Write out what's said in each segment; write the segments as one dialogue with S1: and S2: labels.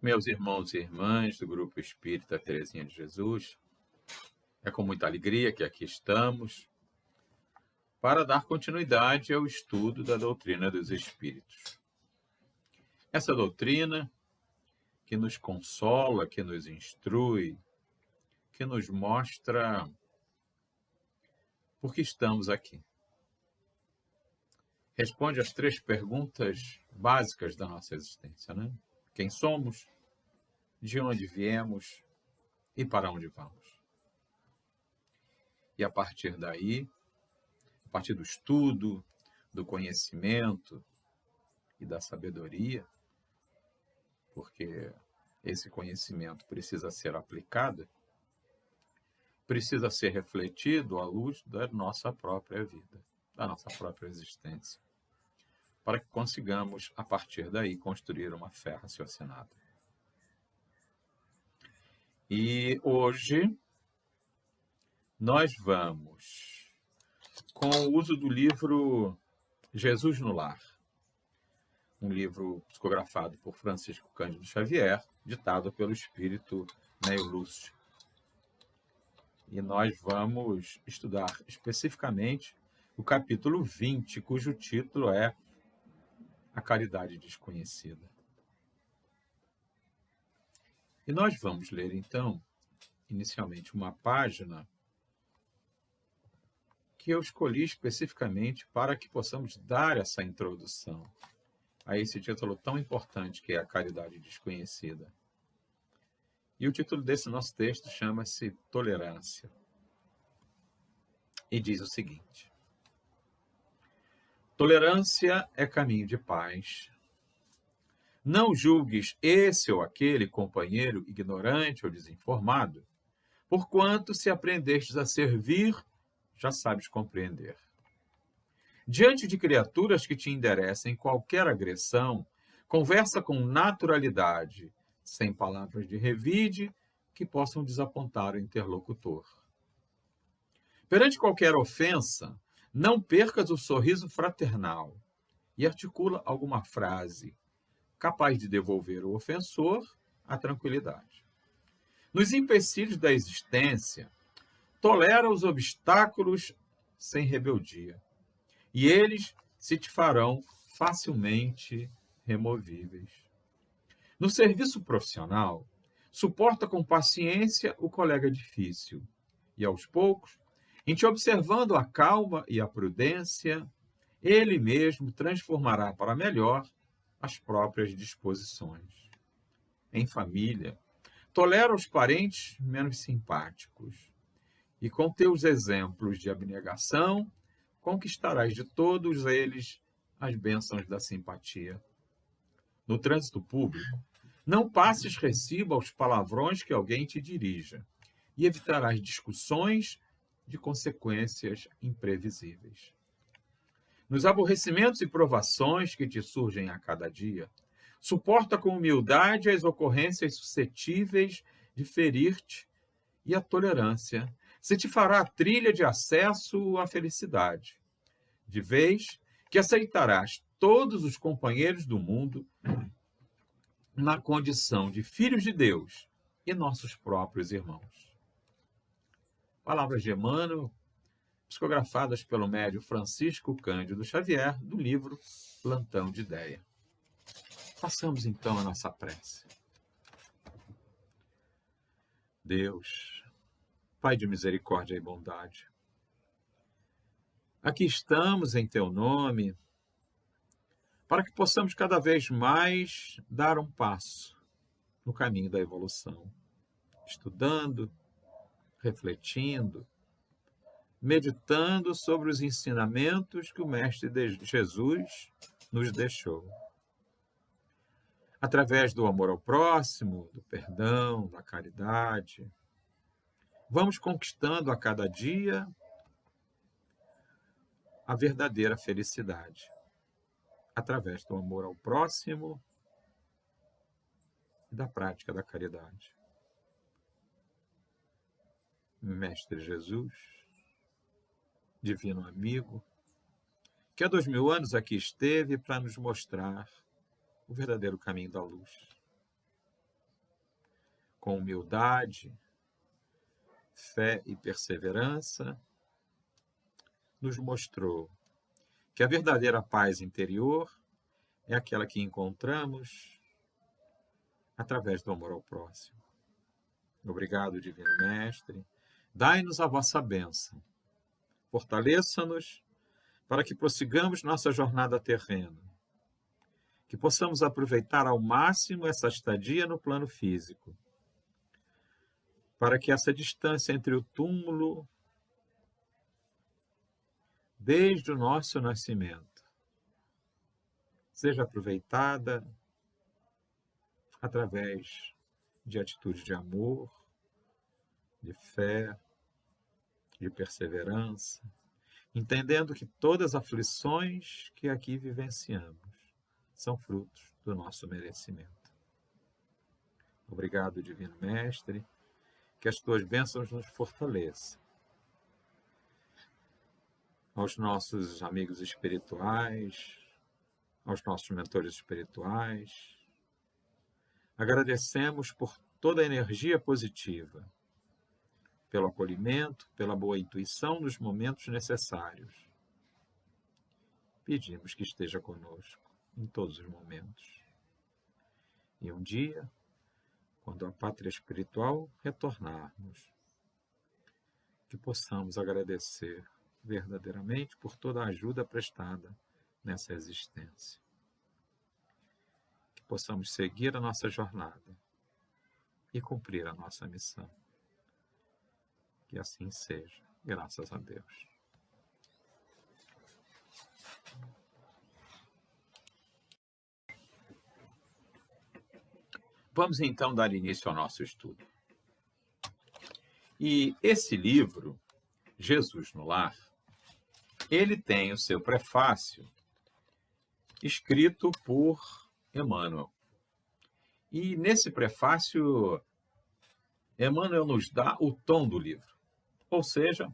S1: Meus irmãos e irmãs do Grupo Espírita Teresinha de Jesus, é com muita alegria que aqui estamos para dar continuidade ao estudo da doutrina dos Espíritos. Essa doutrina que nos consola, que nos instrui, que nos mostra por que estamos aqui. Responde às 3 perguntas básicas da nossa existência, né? Quem somos, de onde viemos e para onde vamos. E a partir daí, a partir do estudo, do conhecimento e da sabedoria, porque esse conhecimento precisa ser aplicado, precisa ser refletido à luz da nossa própria vida, da nossa própria existência, para que consigamos, a partir daí, construir uma fé raciocinada. E hoje nós vamos com o uso do livro Jesus no Lar, um livro psicografado por Francisco Cândido Xavier, ditado pelo espírito Neio Lúcio. E nós vamos estudar especificamente o capítulo 20, cujo título é A Caridade Desconhecida. E nós vamos ler, então, inicialmente uma página que eu escolhi especificamente para que possamos dar essa introdução a esse título tão importante que é A Caridade Desconhecida. E o título desse nosso texto chama-se Tolerância. E diz o seguinte: tolerância é caminho de paz. Não julgues esse ou aquele companheiro ignorante ou desinformado, porquanto se aprendestes a servir, já sabes compreender. Diante de criaturas que te enderecem qualquer agressão, conversa com naturalidade, sem palavras de revide que possam desapontar o interlocutor. Perante qualquer ofensa, não percas o sorriso fraternal e articula alguma frase capaz de devolver o ofensor à tranquilidade. Nos empecilhos da existência, tolera os obstáculos sem rebeldia, e eles se te farão facilmente removíveis. No serviço profissional, suporta com paciência o colega difícil, e aos poucos, em te observando a calma e a prudência, ele mesmo transformará para melhor as próprias disposições. Em família, tolera os parentes menos simpáticos, e com teus exemplos de abnegação, conquistarás de todos eles as bênçãos da simpatia. No trânsito público, não passes recibo aos palavrões que alguém te dirija, e evitarás discussões de consequências imprevisíveis. Nos aborrecimentos e provações que te surgem a cada dia, suporta com humildade as ocorrências suscetíveis de ferir-te, e a tolerância se te fará a trilha de acesso à felicidade, de vez que aceitarás todos os companheiros do mundo na condição de filhos de Deus e nossos próprios irmãos. Palavras de Emmanuel, psicografadas pelo médium Francisco Cândido Xavier, do livro Plantão de Ideia. Façamos então a nossa prece. Deus, Pai de misericórdia e bondade, aqui estamos em Teu nome, para que possamos cada vez mais dar um passo no caminho da evolução, estudando, refletindo, meditando sobre os ensinamentos que o Mestre Jesus nos deixou. Através do amor ao próximo, do perdão, da caridade, vamos conquistando a cada dia a verdadeira felicidade, através do amor ao próximo e da prática da caridade. Mestre Jesus, divino amigo, que há 2000 anos aqui esteve para nos mostrar o verdadeiro caminho da luz. com humildade, fé e perseverança, nos mostrou que a verdadeira paz interior é aquela que encontramos através do amor ao próximo. Obrigado, Divino Mestre. Dai-nos a vossa bênção. Fortaleça-nos para que prossigamos nossa jornada terrena. Que possamos aproveitar ao máximo essa estadia no plano físico, para que essa distância entre o túmulo, desde o nosso nascimento, seja aproveitada através de atitudes de amor, de fé, de perseverança, entendendo que todas as aflições que aqui vivenciamos são frutos do nosso merecimento. Obrigado, Divino Mestre, que as tuas bênçãos nos fortaleçam. Aos nossos amigos espirituais, aos nossos mentores espirituais, agradecemos por toda a energia positiva, pelo acolhimento, pela boa intuição nos momentos necessários. Pedimos que esteja conosco em todos os momentos. E um dia, quando a pátria espiritual retornarmos, que possamos agradecer verdadeiramente por toda a ajuda prestada nessa existência. Que possamos seguir a nossa jornada e cumprir a nossa missão. Que assim seja, graças a Deus. Vamos então dar início ao nosso estudo. E esse livro, Jesus no Lar, ele tem o seu prefácio escrito por Emmanuel. E nesse prefácio, Emmanuel nos dá o tom do livro. Ou seja,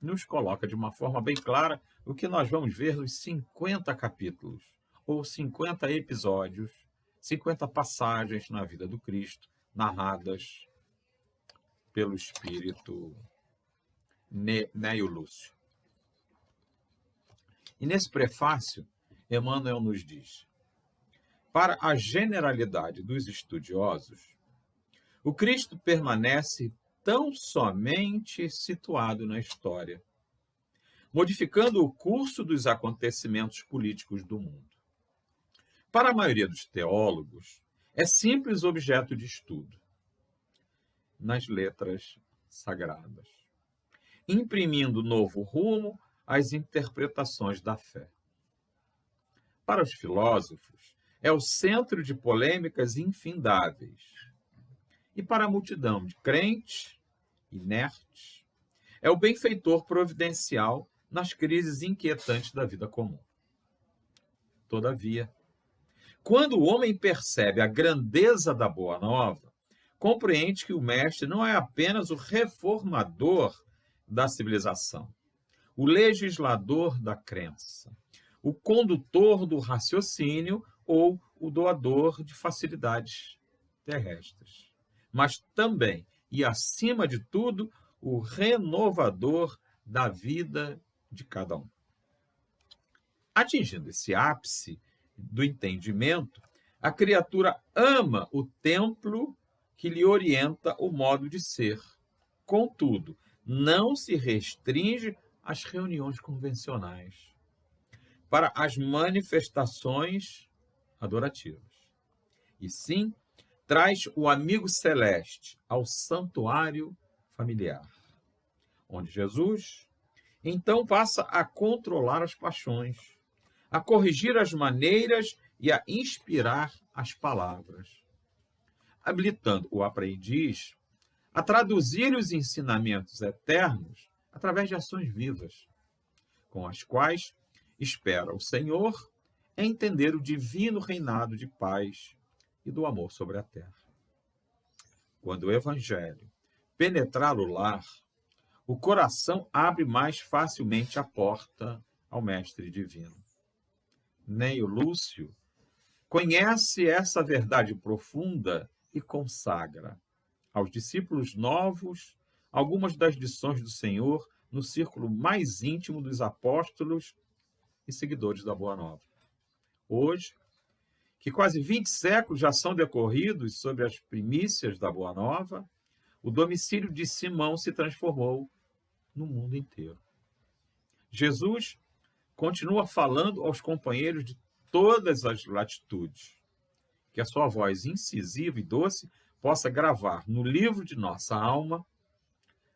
S1: nos coloca de uma forma bem clara o que nós vamos ver nos 50 capítulos, ou 50 episódios, 50 passagens na vida do Cristo, narradas pelo espírito Neio Lúcio. E nesse prefácio, Emmanuel nos diz: para a generalidade dos estudiosos, o Cristo permanece tão somente situado na história, modificando o curso dos acontecimentos políticos do mundo. Para a maioria dos teólogos, é simples objeto de estudo nas letras sagradas, imprimindo novo rumo às interpretações da fé. Para os filósofos, é o centro de polêmicas infindáveis. E para a multidão de crentes, inertes, é o benfeitor providencial nas crises inquietantes da vida comum. Todavia, quando o homem percebe a grandeza da Boa Nova, compreende que o Mestre não é apenas o reformador da civilização, o legislador da crença, o condutor do raciocínio ou o doador de facilidades terrestres, mas também, e acima de tudo, o renovador da vida de cada um. Atingindo esse ápice do entendimento, a criatura ama o templo que lhe orienta o modo de ser. Contudo, não se restringe às reuniões convencionais, para as manifestações adorativas, e sim traz o amigo celeste ao santuário familiar, onde Jesus então passa a controlar as paixões, a corrigir as maneiras e a inspirar as palavras, habilitando o aprendiz a traduzir os ensinamentos eternos através de ações vivas, com as quais espera o Senhor entender o divino reinado de paz e do amor sobre a terra. Quando o Evangelho penetrar o lar, o coração abre mais facilmente a porta ao Mestre Divino. Neio Lúcio conhece essa verdade profunda e consagra, aos discípulos novos algumas das lições do Senhor no círculo mais íntimo dos apóstolos e seguidores da Boa Nova. Hoje, que quase 20 séculos já são decorridos sobre as primícias da Boa Nova, o domicílio de Simão se transformou no mundo inteiro. Jesus continua falando aos companheiros de todas as latitudes, que a sua voz incisiva e doce possa gravar no livro de nossa alma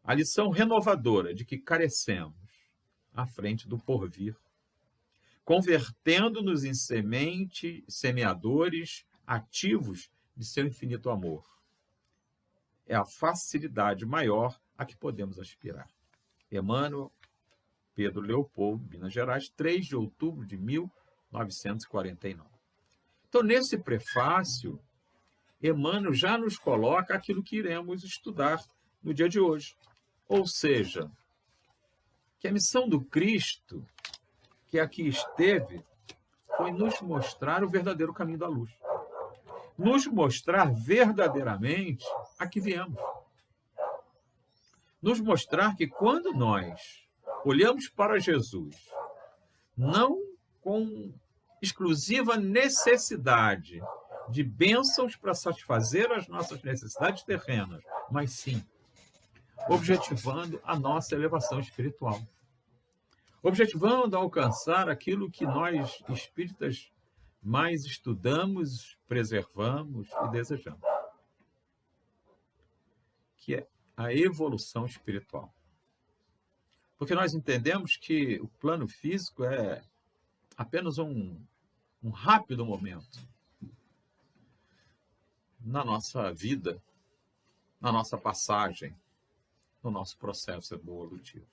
S1: a lição renovadora de que carecemos à frente do porvir, convertendo-nos em semeadores ativos de seu infinito amor. É a facilidade maior a que podemos aspirar. Emmanuel, Pedro Leopoldo, Minas Gerais, 3 de outubro de 1949. Então, nesse prefácio, Emmanuel já nos coloca aquilo que iremos estudar no dia de hoje. Ou seja, que a missão do Cristo, que aqui esteve, foi nos mostrar o verdadeiro caminho da luz. Nos mostrar verdadeiramente a que viemos. Nos mostrar que quando nós olhamos para Jesus, não com exclusiva necessidade de bênçãos para satisfazer as nossas necessidades terrenas, mas sim objetivando a nossa elevação espiritual. Objetivando alcançar aquilo que nós, espíritas, mais estudamos, preservamos e desejamos, que é a evolução espiritual. Porque nós entendemos que o plano físico é apenas um rápido momento na nossa vida, na nossa passagem, no nosso processo evolutivo.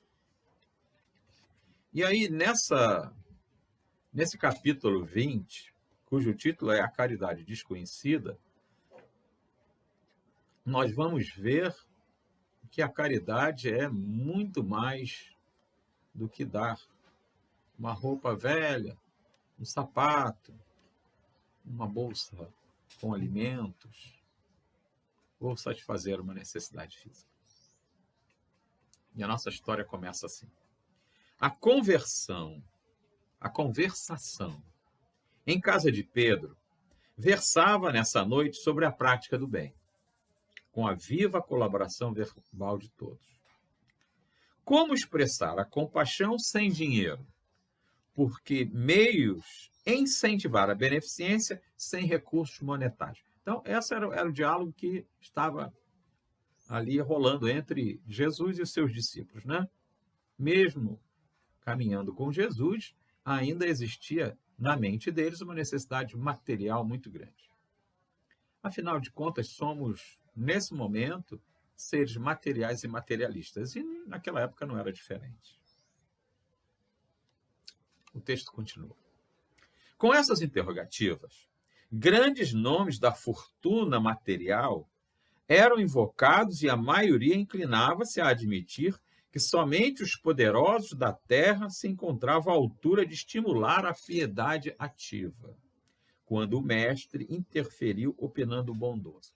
S1: E aí, nesse capítulo 20, cujo título é A Caridade Desconhecida, nós vamos ver que a caridade é muito mais do que dar uma roupa velha, um sapato, uma bolsa com alimentos, ou satisfazer uma necessidade física. E a nossa história começa assim. A conversação em casa de Pedro versava nessa noite sobre a prática do bem, com a viva colaboração verbal de todos. Como expressar a compaixão sem dinheiro? Porque meios incentivar a beneficência sem recursos monetários. Então, esse era o diálogo que estava ali rolando entre Jesus e os seus discípulos, né? Mesmo caminhando com Jesus, ainda existia na mente deles uma necessidade material muito grande. Afinal de contas, somos, nesse momento, seres materiais e materialistas. E naquela época não era diferente. O texto continua. Com essas interrogativas, grandes nomes da fortuna material eram invocados e a maioria inclinava-se a admitir que somente os poderosos da terra se encontravam à altura de estimular a piedade ativa, quando o mestre interferiu opinando bondoso.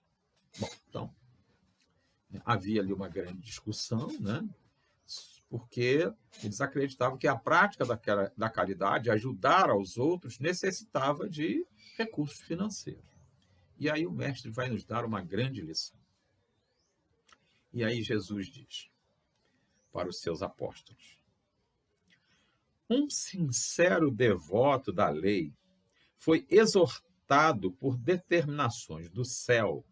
S1: Bom, então, havia ali uma grande discussão, né? Porque eles acreditavam que a prática da caridade, ajudar aos outros, necessitava de recursos financeiros. E aí o mestre vai nos dar uma grande lição. E aí Jesus diz para os seus apóstolos: um sincero devoto da lei foi exortado por determinações do céu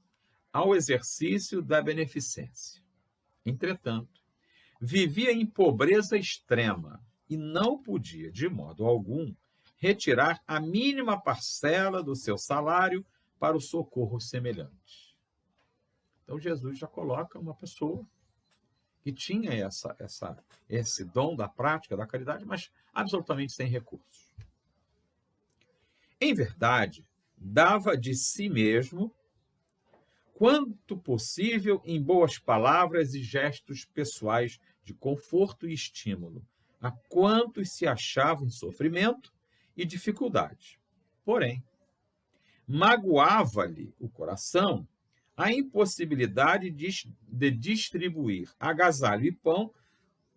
S1: ao exercício da beneficência. Entretanto, vivia em pobreza extrema e não podia, de modo algum, retirar a mínima parcela do seu salário para o socorro semelhante. Então, Jesus já coloca uma pessoa que tinha esse dom da prática da caridade, mas absolutamente sem recursos. Em verdade, dava de si mesmo, quanto possível, em boas palavras e gestos pessoais de conforto e estímulo, a quantos se achavam em sofrimento e dificuldade. Porém, magoava-lhe o coração a impossibilidade de distribuir agasalho e pão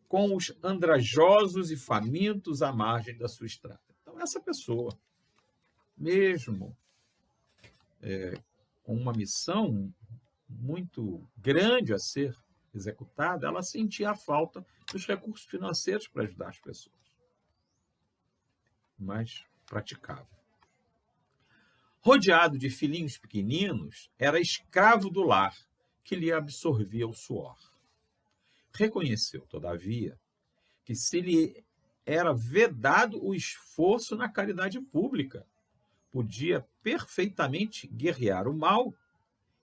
S1: com os andrajosos e famintos à margem da sua estrada. Então, essa pessoa, mesmo com uma missão muito grande a ser executada, ela sentia a falta dos recursos financeiros para ajudar as pessoas, mas praticava. Rodeado de filhinhos pequeninos, era escravo do lar, que lhe absorvia o suor. Reconheceu, todavia, que se lhe era vedado o esforço na caridade pública, podia perfeitamente guerrear o mal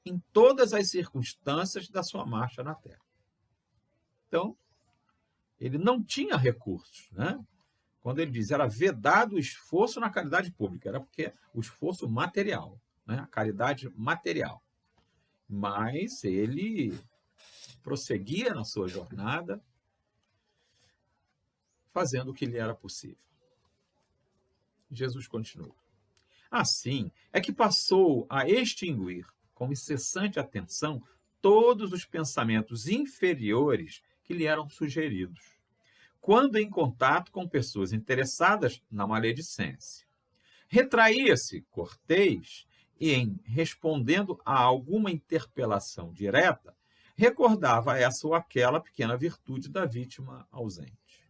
S1: em todas as circunstâncias da sua marcha na Terra. Então, ele não tinha recursos, né? Quando ele diz era vedado o esforço na caridade pública, era porque o esforço material, né? A caridade material. Mas ele prosseguia na sua jornada, fazendo o que lhe era possível. Jesus continua. Assim é que passou a extinguir, com incessante atenção, todos os pensamentos inferiores que lhe eram sugeridos, quando em contato com pessoas interessadas na maledicência. Retraía-se cortês e, em respondendo a alguma interpelação direta, recordava essa ou aquela pequena virtude da vítima ausente.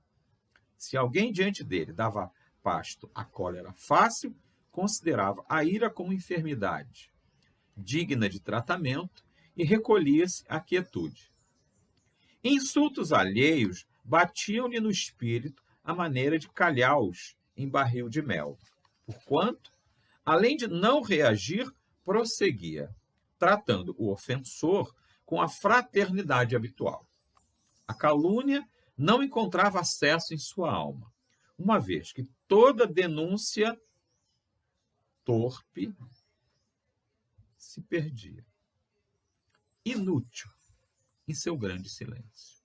S1: Se alguém diante dele dava pasto à cólera fácil, considerava a ira como enfermidade, digna de tratamento, e recolhia-se à quietude. Insultos alheios batiam-lhe no espírito à maneira de calhaus em barril de mel, porquanto, além de não reagir, prosseguia, tratando o ofensor com a fraternidade habitual. A calúnia não encontrava acesso em sua alma, uma vez que toda denúncia torpe se perdia, inútil, em seu grande silêncio.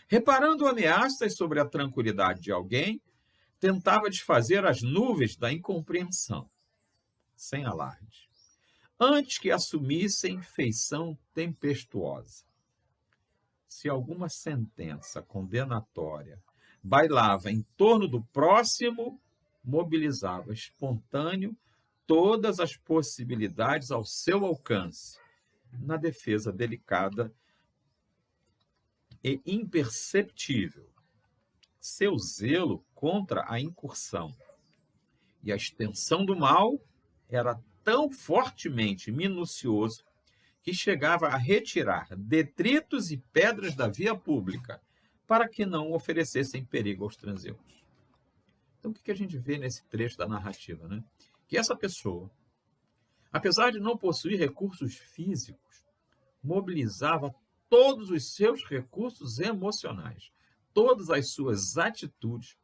S1: Reparando ameaças sobre a tranquilidade de alguém, tentava desfazer as nuvens da incompreensão, sem alarde, antes que assumissem feição tempestuosa. Se alguma sentença condenatória bailava em torno do próximo, mobilizava espontâneo todas as possibilidades ao seu alcance, na defesa delicada e imperceptível. Seu zelo contra a incursão e a extensão do mal era tão fortemente minucioso que chegava a retirar detritos e pedras da via pública para que não oferecessem perigo aos transeuntes. Então, o que a gente vê nesse trecho da narrativa, né? Que essa pessoa, apesar de não possuir recursos físicos, mobilizava todos os seus recursos emocionais, todas as suas atitudes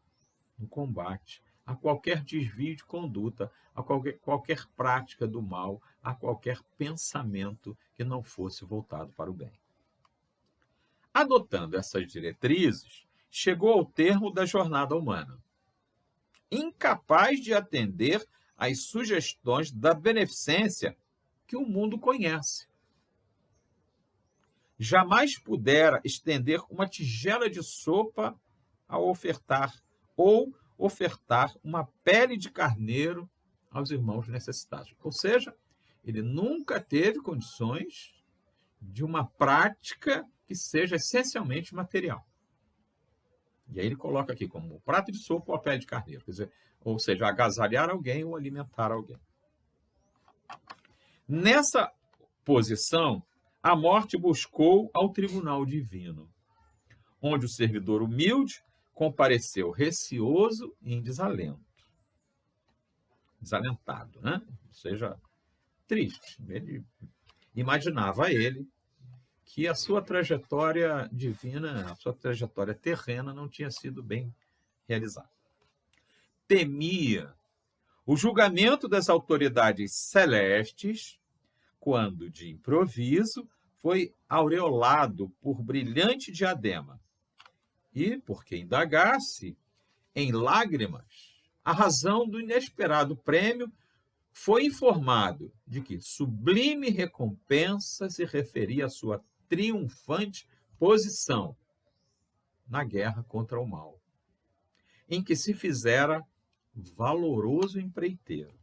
S1: no combate a qualquer desvio de conduta, a qualquer prática do mal, a qualquer pensamento que não fosse voltado para o bem. Adotando essas diretrizes, chegou ao termo da jornada humana, incapaz de atender às sugestões da beneficência que o mundo conhece. Jamais pudera estender uma tigela de sopa a ofertar, ou ofertar uma pele de carneiro aos irmãos necessitados. Ou seja, ele nunca teve condições de uma prática que seja essencialmente material. E aí ele coloca aqui como um prato de sopa ou a pele de carneiro, quer dizer, ou seja, agasalhar alguém ou alimentar alguém. Nessa posição, a morte buscou ao tribunal divino, onde o servidor humilde compareceu receoso e em desalento. Desalentado, né? Ou seja, triste. Imaginava ele que a sua trajetória divina, a sua trajetória terrena não tinha sido bem realizada. Temia o julgamento das autoridades celestes, quando, de improviso, foi aureolado por brilhante diadema, e, porque indagasse, em lágrimas, a razão do inesperado prêmio, foi informado de que sublime recompensa se referia à sua triunfante posição na guerra contra o mal, em que se fizera valoroso empreiteiro.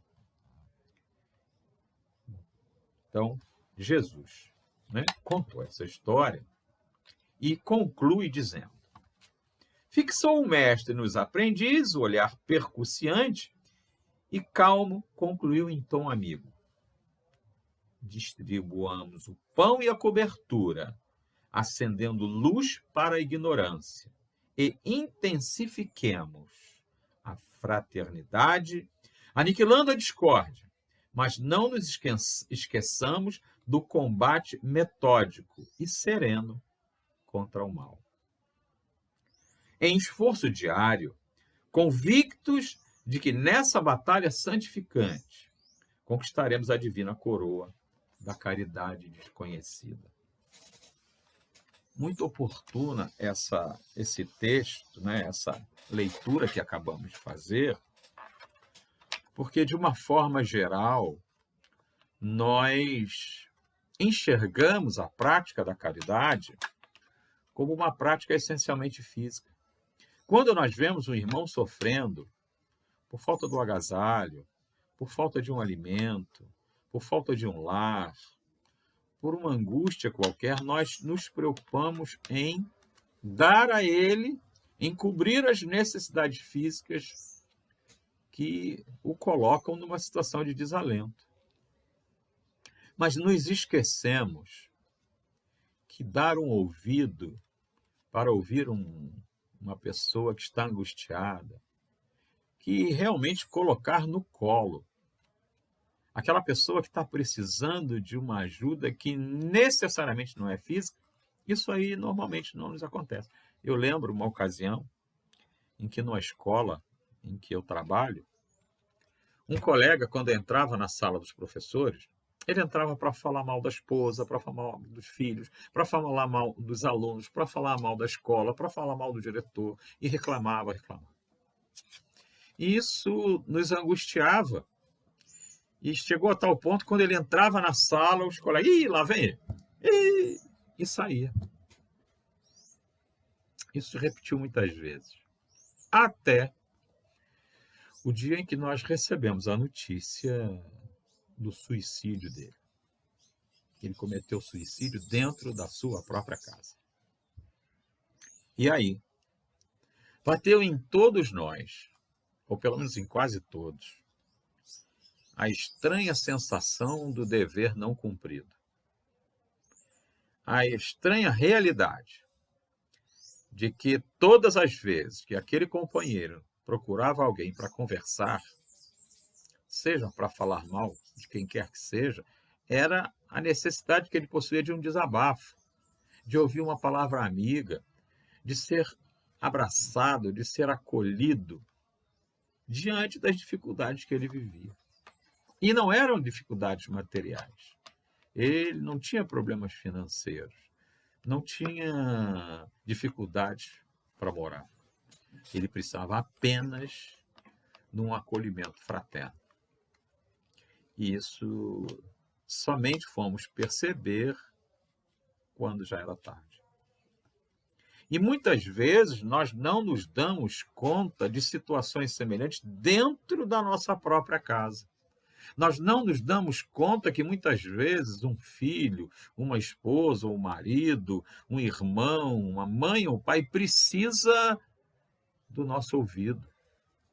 S1: Então, Jesus, contou essa história e conclui dizendo: fixou o mestre nos aprendizes o olhar percussiante e calmo concluiu em tom amigo: distribuamos o pão e a cobertura, acendendo luz para a ignorância, e intensifiquemos a fraternidade, aniquilando a discórdia, mas não nos esqueçamos do combate metódico e sereno contra o mal. Em esforço diário, convictos de que nessa batalha santificante conquistaremos a divina coroa da caridade desconhecida. Muito oportuna esse texto, essa leitura que acabamos de fazer, porque, de uma forma geral, nós enxergamos a prática da caridade como uma prática essencialmente física. Quando nós vemos um irmão sofrendo por falta do agasalho, por falta de um alimento, por falta de um lar, por uma angústia qualquer, nós nos preocupamos em dar a ele, em cobrir as necessidades físicas que o colocam numa situação de desalento. Mas nos esquecemos que dar um ouvido para ouvir uma pessoa que está angustiada, que realmente colocar no colo aquela pessoa que está precisando de uma ajuda que necessariamente não é física, isso aí normalmente não nos acontece. Eu lembro uma ocasião em que, numa escola em que eu trabalho, um colega, quando entrava na sala dos professores, ele entrava para falar mal da esposa, para falar mal dos filhos, para falar mal dos alunos, para falar mal da escola, para falar mal do diretor, e reclamava. E isso nos angustiava. E chegou a tal ponto, quando ele entrava na sala, os colegas, lá vem ele, e saía. Isso se repetiu muitas vezes. Até o dia em que nós recebemos a notícia do suicídio dele. Ele cometeu suicídio dentro da sua própria casa. E aí, bateu em todos nós, ou pelo menos em quase todos, a estranha sensação do dever não cumprido. A estranha realidade de que todas as vezes que aquele companheiro procurava alguém para conversar, seja para falar mal de quem quer que seja, era a necessidade que ele possuía de um desabafo, de ouvir uma palavra amiga, de ser abraçado, de ser acolhido diante das dificuldades que ele vivia. E não eram dificuldades materiais. Ele não tinha problemas financeiros, não tinha dificuldades para morar. Ele precisava apenas de um acolhimento fraterno. E isso somente fomos perceber quando já era tarde. E muitas vezes nós não nos damos conta de situações semelhantes dentro da nossa própria casa. Nós não nos damos conta que muitas vezes um filho, uma esposa, um marido, um irmão, uma mãe ou pai precisa do nosso ouvido,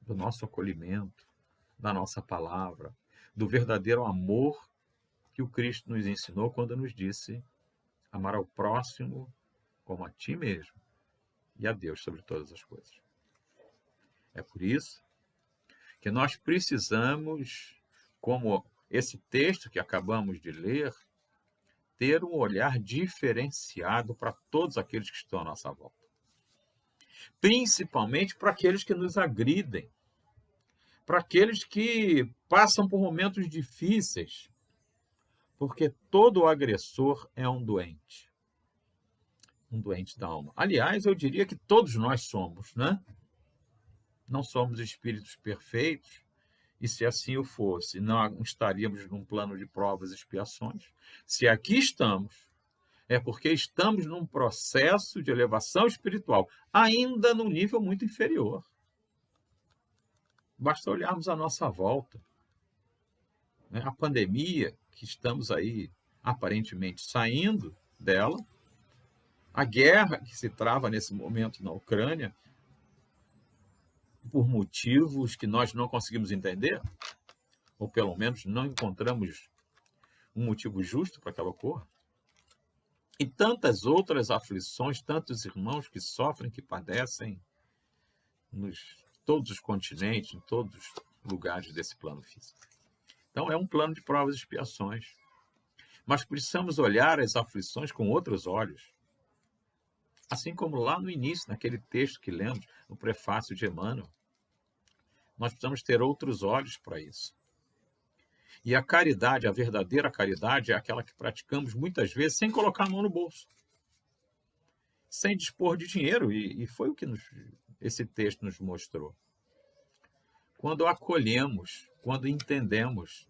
S1: do nosso acolhimento, da nossa palavra, do verdadeiro amor que o Cristo nos ensinou quando nos disse amar ao próximo como a ti mesmo e a Deus sobre todas as coisas. É por isso que nós precisamos, como esse texto que acabamos de ler, ter um olhar diferenciado para todos aqueles que estão à nossa volta. Principalmente para aqueles que nos agridem, para aqueles que passam por momentos difíceis, porque todo agressor é um doente da alma. Aliás, eu diria que todos nós somos, né? Não somos espíritos perfeitos, E se assim o fosse, não estaríamos num plano de provas e expiações. Se aqui estamos, é porque estamos num processo de elevação espiritual, ainda num nível muito inferior. Basta olharmos à nossa volta, né? A pandemia, que estamos aí aparentemente saindo dela, a guerra que se trava nesse momento na Ucrânia, por motivos que nós não conseguimos entender, ou pelo menos não encontramos um motivo justo para que ela ocorra. E tantas outras aflições, tantos irmãos que sofrem, que padecem todos os continentes, em todos os lugares desse plano físico. Então, é um plano de provas e expiações. Mas precisamos olhar as aflições com outros olhos. Assim como lá no início, naquele texto que lemos, no prefácio de Emmanuel, nós precisamos ter outros olhos para isso. E a caridade, a verdadeira caridade, é aquela que praticamos muitas vezes sem colocar a mão no bolso, sem dispor de dinheiro, e foi o que esse texto nos mostrou. Quando acolhemos, quando entendemos,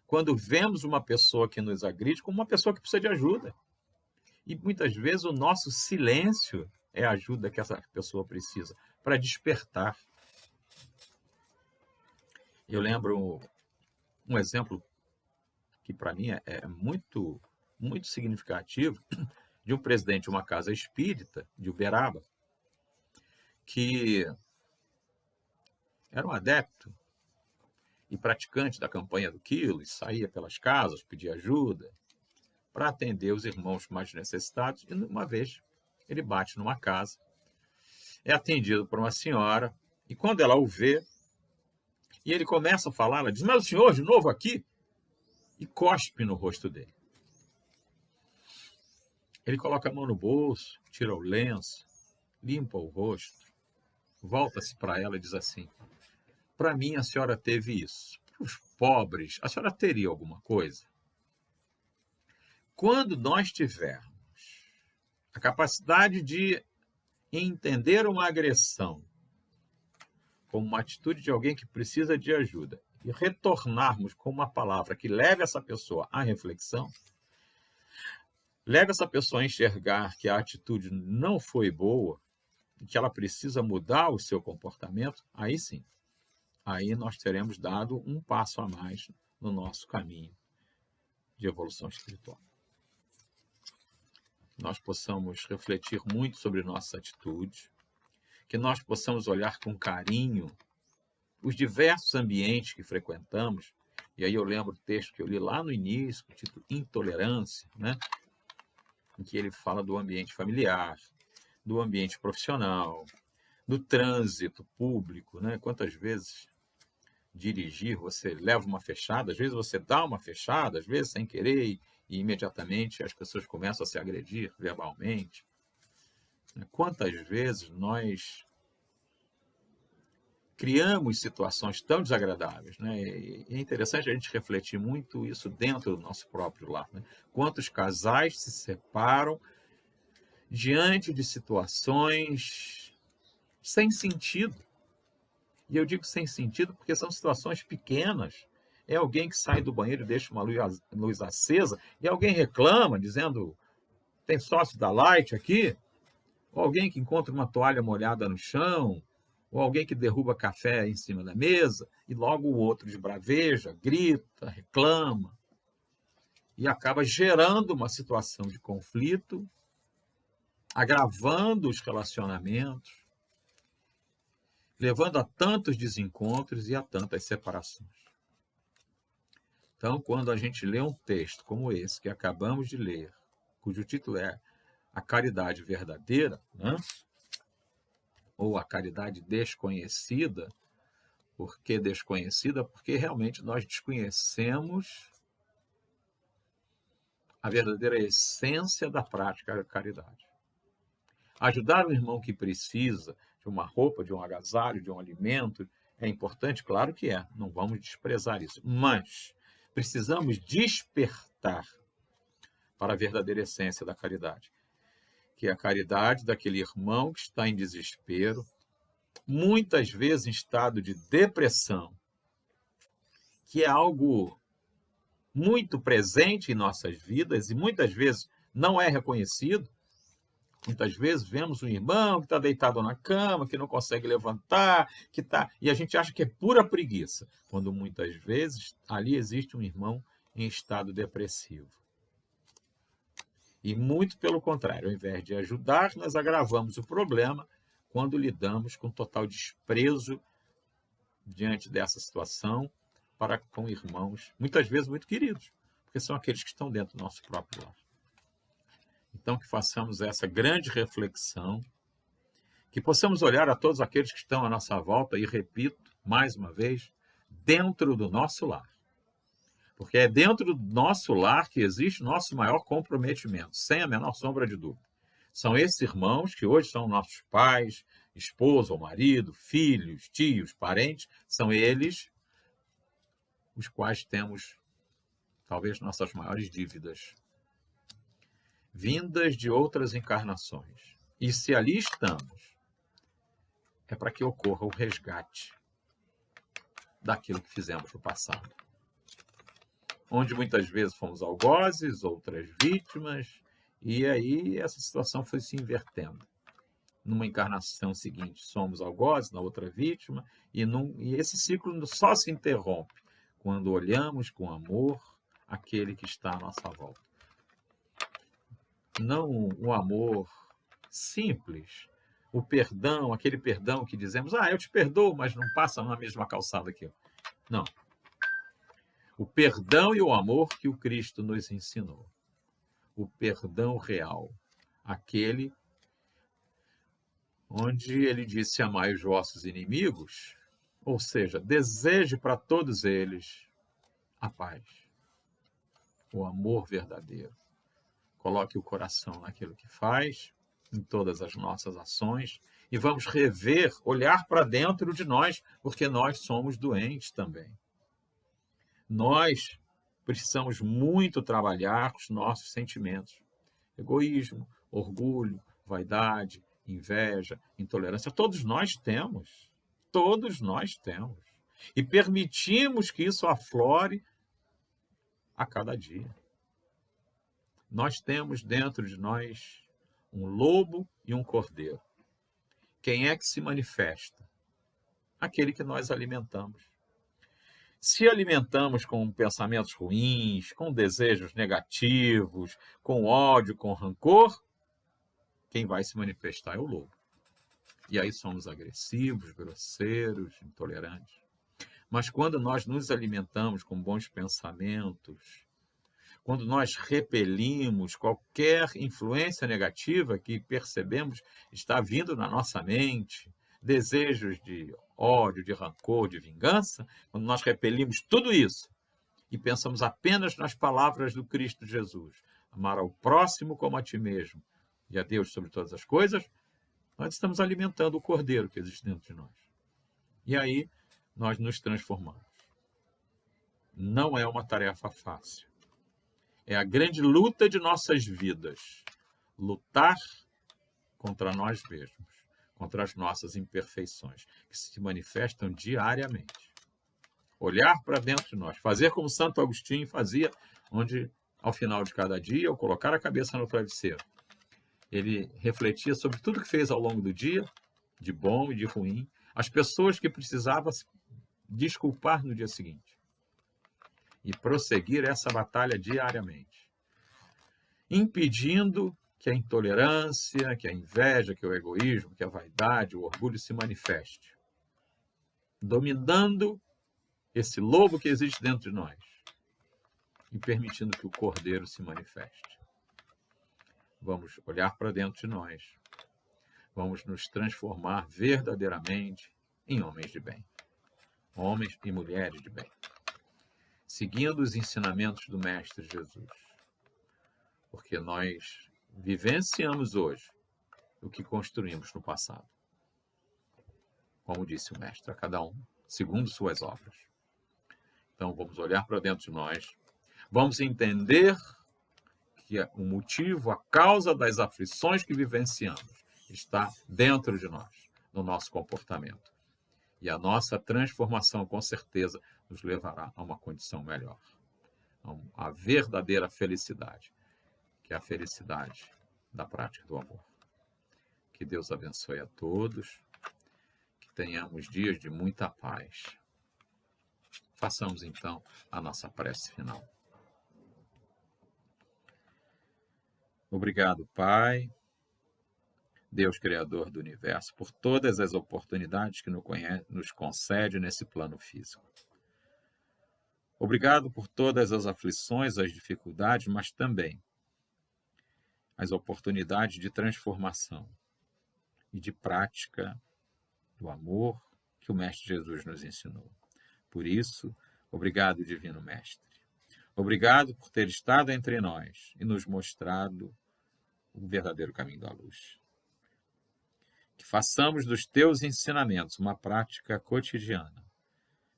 S1: quando vemos uma pessoa que nos agride como uma pessoa que precisa de ajuda. E muitas vezes o nosso silêncio é a ajuda que essa pessoa precisa para despertar. Eu lembro um exemplo que para mim é muito, muito significativo, de um presidente de uma casa espírita, de Uberaba, que era um adepto e praticante da campanha do quilo, e saía pelas casas, pedia ajuda para atender os irmãos mais necessitados. E uma vez ele bate numa casa, é atendido por uma senhora, e quando ela o vê, e ele começa a falar, ela diz: mas o senhor de novo aqui? E cospe no rosto dele. Ele coloca a mão no bolso, tira o lenço, limpa o rosto, volta-se para ela e diz assim: para mim a senhora teve isso. Para os pobres, a senhora teria alguma coisa? Quando nós tivermos a capacidade de entender uma agressão como uma atitude de alguém que precisa de ajuda e retornarmos com uma palavra que leve essa pessoa à reflexão, leve essa pessoa a enxergar que a atitude não foi boa e que ela precisa mudar o seu comportamento, aí sim, aí nós teremos dado um passo a mais no nosso caminho de evolução espiritual. Nós possamos refletir muito sobre nossas atitudes, que nós possamos olhar com carinho os diversos ambientes que frequentamos. E aí eu lembro do texto que eu li lá no início, o título Intolerância, né? Em que ele fala do ambiente familiar, do ambiente profissional, do trânsito público, né? Quantas vezes dirigir, você leva uma fechada, às vezes você dá uma fechada, às vezes sem querer, e imediatamente as pessoas começam a se agredir verbalmente. Quantas vezes nós criamos situações tão desagradáveis, né? E é interessante a gente refletir muito isso dentro do nosso próprio lar, né? Quantos casais se separam diante de situações sem sentido. E eu digo sem sentido porque são situações pequenas. É alguém que sai do banheiro e deixa uma luz acesa, e alguém reclama, dizendo: tem sócio da Light aqui? Ou alguém que encontra uma toalha molhada no chão, ou alguém que derruba café em cima da mesa, e logo o outro esbraveja, grita, reclama, e acaba gerando uma situação de conflito, agravando os relacionamentos, levando a tantos desencontros e a tantas separações. Então, quando a gente lê um texto como esse que acabamos de ler, cujo título é A Caridade Verdadeira, né? Ou a caridade desconhecida. Por que desconhecida? Porque realmente nós desconhecemos a verdadeira essência da prática da caridade. Ajudar o irmão que precisa de uma roupa, de um agasalho, de um alimento, é importante? Claro que é, não vamos desprezar isso. Mas precisamos despertar para a verdadeira essência da caridade, que é a caridade daquele irmão que está em desespero, muitas vezes em estado de depressão, que é algo muito presente em nossas vidas e muitas vezes não é reconhecido. Muitas vezes vemos um irmão que está deitado na cama, que não consegue levantar, e a gente acha que é pura preguiça, quando muitas vezes ali existe um irmão em estado depressivo. E muito pelo contrário, ao invés de ajudar, nós agravamos o problema quando lidamos com total desprezo diante dessa situação para com irmãos, muitas vezes muito queridos, porque são aqueles que estão dentro do nosso próprio lar. Então, que façamos essa grande reflexão, que possamos olhar a todos aqueles que estão à nossa volta, e repito, mais uma vez, dentro do nosso lar. Porque é dentro do nosso lar que existe o nosso maior comprometimento, sem a menor sombra de dúvida. São esses irmãos que hoje são nossos pais, esposa ou marido, filhos, tios, parentes, são eles os quais temos talvez nossas maiores dívidas, vindas de outras encarnações. E se ali estamos, é para que ocorra o resgate daquilo que fizemos no passado. Onde muitas vezes fomos algozes, outras vítimas, e aí essa situação foi se invertendo. Numa encarnação seguinte, somos algozes, na outra vítima, e esse ciclo só se interrompe quando olhamos com amor aquele que está à nossa volta. Não o amor simples, o perdão, aquele perdão que dizemos, eu te perdoo, mas não passa na mesma calçada que eu. Não. O perdão e o amor que o Cristo nos ensinou. O perdão real. Aquele onde ele disse, amai os vossos inimigos, ou seja, deseje para todos eles a paz. O amor verdadeiro. Coloque o coração naquilo que faz, em todas as nossas ações, e vamos rever, olhar para dentro de nós, porque nós somos doentes também. Nós precisamos muito trabalhar com os nossos sentimentos. Egoísmo, orgulho, vaidade, inveja, intolerância, todos nós temos. Todos nós temos. E permitimos que isso aflore a cada dia. Nós temos dentro de nós um lobo e um cordeiro. Quem é que se manifesta? Aquele que nós alimentamos. Se alimentamos com pensamentos ruins, com desejos negativos, com ódio, com rancor, quem vai se manifestar é o lobo. E aí somos agressivos, grosseiros, intolerantes. Mas quando nós nos alimentamos com bons pensamentos, quando nós repelimos qualquer influência negativa que percebemos está vindo na nossa mente, desejos de ódio, de rancor, de vingança, quando nós repelimos tudo isso e pensamos apenas nas palavras do Cristo Jesus, amar ao próximo como a ti mesmo e a Deus sobre todas as coisas, nós estamos alimentando o cordeiro que existe dentro de nós. E aí nós nos transformamos. Não é uma tarefa fácil. É a grande luta de nossas vidas. Lutar contra nós mesmos, contra as nossas imperfeições, que se manifestam diariamente. Olhar para dentro de nós, fazer como Santo Agostinho fazia, onde, ao final de cada dia, ao colocar a cabeça no travesseiro, ele refletia sobre tudo que fez ao longo do dia, de bom e de ruim, as pessoas que precisava se desculpar no dia seguinte. E prosseguir essa batalha diariamente, impedindo que a intolerância, que a inveja, que o egoísmo, que a vaidade, o orgulho se manifeste, dominando esse lobo que existe dentro de nós e permitindo que o cordeiro se manifeste. Vamos olhar para dentro de nós, vamos nos transformar verdadeiramente em homens de bem, homens e mulheres de bem, seguindo os ensinamentos do Mestre Jesus. Porque nós vivenciamos hoje o que construímos no passado. Como disse o Mestre, a cada um, segundo suas obras. Então vamos olhar para dentro de nós, vamos entender que o motivo, a causa das aflições que vivenciamos está dentro de nós, no nosso comportamento. E a nossa transformação, com certeza, nos levará a uma condição melhor, a verdadeira felicidade, que é a felicidade da prática do amor. Que Deus abençoe a todos, que tenhamos dias de muita paz. Façamos então a nossa prece final. Obrigado, Pai, Deus Criador do Universo, por todas as oportunidades que nos concede nesse plano físico. Obrigado por todas as aflições, as dificuldades, mas também as oportunidades de transformação e de prática do amor que o Mestre Jesus nos ensinou. Por isso, obrigado, Divino Mestre. Obrigado por ter estado entre nós e nos mostrado o verdadeiro caminho da luz. Que façamos dos teus ensinamentos uma prática cotidiana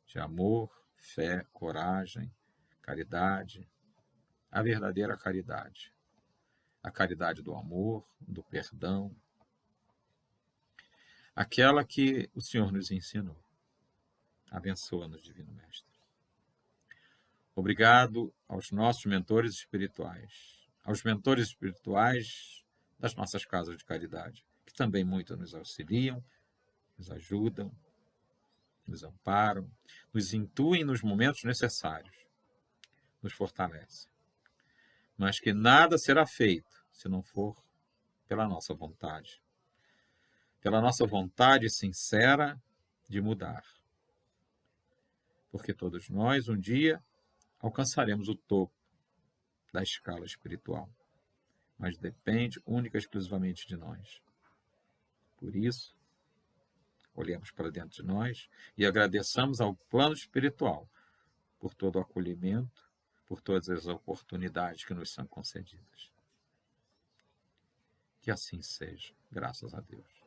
S1: de amor, fé, coragem, caridade, a verdadeira caridade. A caridade do amor, do perdão, aquela que o Senhor nos ensinou. Abençoa-nos, Divino Mestre. Obrigado aos nossos mentores espirituais, aos mentores espirituais das nossas casas de caridade, que também muito nos auxiliam, nos ajudam, nos amparam, nos intuem nos momentos necessários, nos fortalecem. Mas que nada será feito se não for pela nossa vontade. Pela nossa vontade sincera de mudar. Porque todos nós, um dia, alcançaremos o topo da escala espiritual. Mas depende única e exclusivamente de nós. Por isso, olhemos para dentro de nós e agradeçamos ao plano espiritual por todo o acolhimento, por todas as oportunidades que nos são concedidas. Que assim seja, graças a Deus.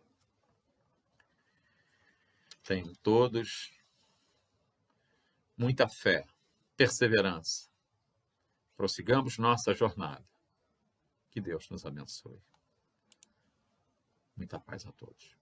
S1: Tenham todos muita fé, perseverança. Prossigamos nossa jornada. Que Deus nos abençoe. Muita paz a todos.